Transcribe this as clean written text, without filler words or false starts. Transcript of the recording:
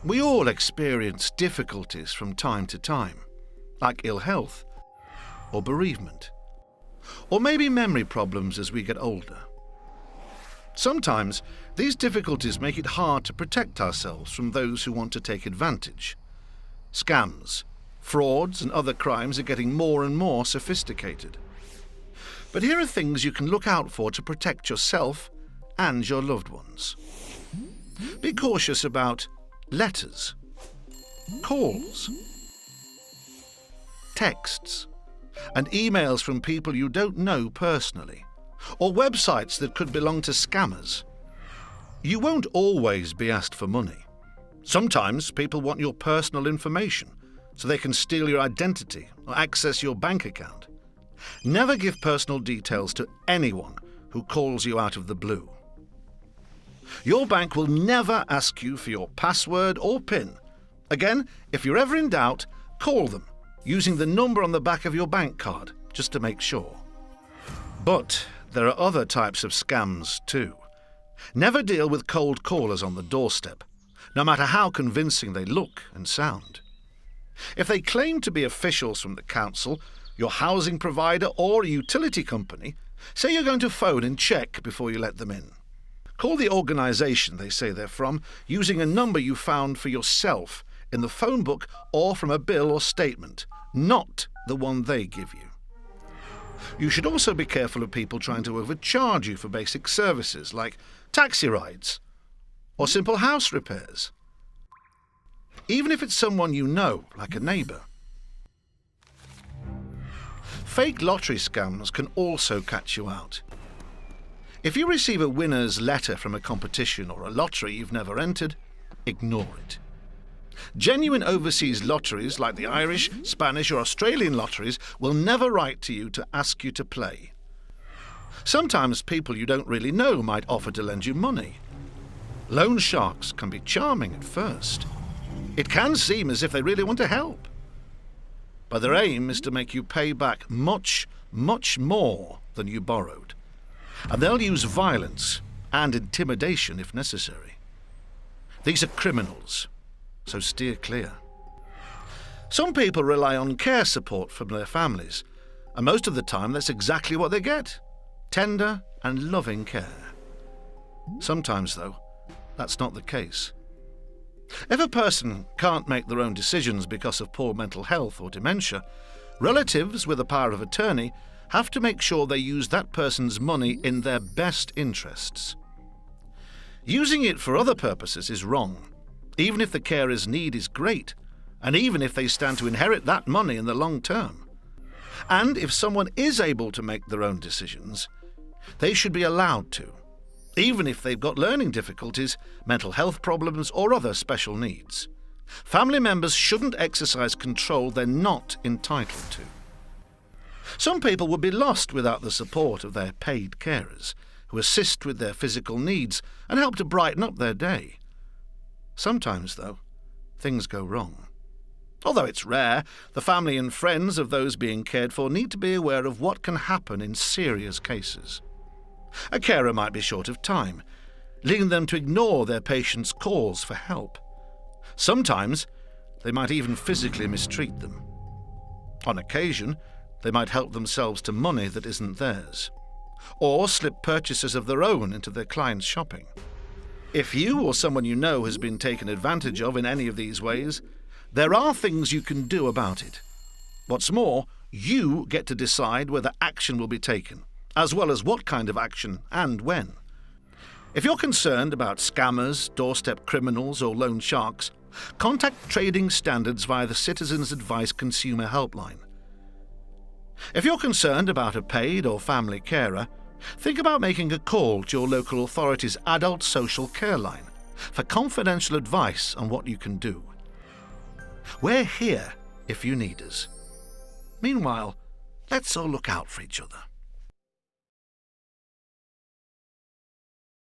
We all experience difficulties from time to time, like ill health or bereavement, or maybe memory problems as we get older. Sometimes these difficulties make it hard to protect ourselves from those who want to take advantage. Scams, frauds, and other crimes are getting more and more sophisticated. But here are things you can look out for to protect yourself and your loved ones. Be cautious about letters, calls, texts, and emails from people you don't know personally, or websites that could belong to scammers. You won't always be asked for money. Sometimes people want your personal information so they can steal your identity or access your bank account. Never give personal details to anyone who calls you out of the blue. Your bank will never ask you for your password or PIN. Again, if you're ever in doubt, call them using the number on the back of your bank card, just to make sure. But there are other types of scams too. Never deal with cold callers on the doorstep, no matter how convincing they look and sound. If they claim to be officials from the council, your housing provider, or a utility company, say you're going to phone and check before you let them in. Call the organisation they say they're from using a number you found for yourself in the phone book or from a bill or statement, not the one they give you. You should also be careful of people trying to overcharge you for basic services like taxi rides or simple house repairs, even if it's someone you know, like a neighbour. Fake lottery scams can also catch you out. If you receive a winner's letter from a competition or a lottery you've never entered, ignore it. Genuine overseas lotteries like the Irish, Spanish or Australian lotteries will never write to you to ask you to play. Sometimes people you don't really know might offer to lend you money. Loan sharks can be charming at first. It can seem as if they really want to help. But their aim is to make you pay back much, much more than you borrowed. And they'll use violence and intimidation if necessary. These are criminals, so steer clear. Some people rely on care support from their families, and most of the time that's exactly what they get: tender and loving care. Sometimes, though, that's not the case. If a person can't make their own decisions because of poor mental health or dementia, relatives with a power of attorney have to make sure they use that person's money in their best interests. Using it for other purposes is wrong, even if the carer's need is great, and even if they stand to inherit that money in the long term. And if someone is able to make their own decisions, they should be allowed to, even if they've got learning difficulties, mental health problems, or other special needs. Family members shouldn't exercise control they're not entitled to. Some people would be lost without the support of their paid carers, who assist with their physical needs and help to brighten up their day. Sometimes, though, things go wrong. Although it's rare, the family and friends of those being cared for need to be aware of what can happen in serious cases. A carer might be short of time, leading them to ignore their patients' calls for help. Sometimes, they might even physically mistreat them. On occasion, they might help themselves to money that isn't theirs, or slip purchases of their own into their clients' shopping. If you or someone you know has been taken advantage of in any of these ways, there are things you can do about it. What's more, you get to decide whether action will be taken, as well as what kind of action and when. If you're concerned about scammers, doorstep criminals, or loan sharks, contact Trading Standards via the Citizens Advice Consumer Helpline. If you're concerned about a paid or family carer, think about making a call to your local authority's Adult Social Care line for confidential advice on what you can do. We're here if you need us. Meanwhile, let's all look out for each other.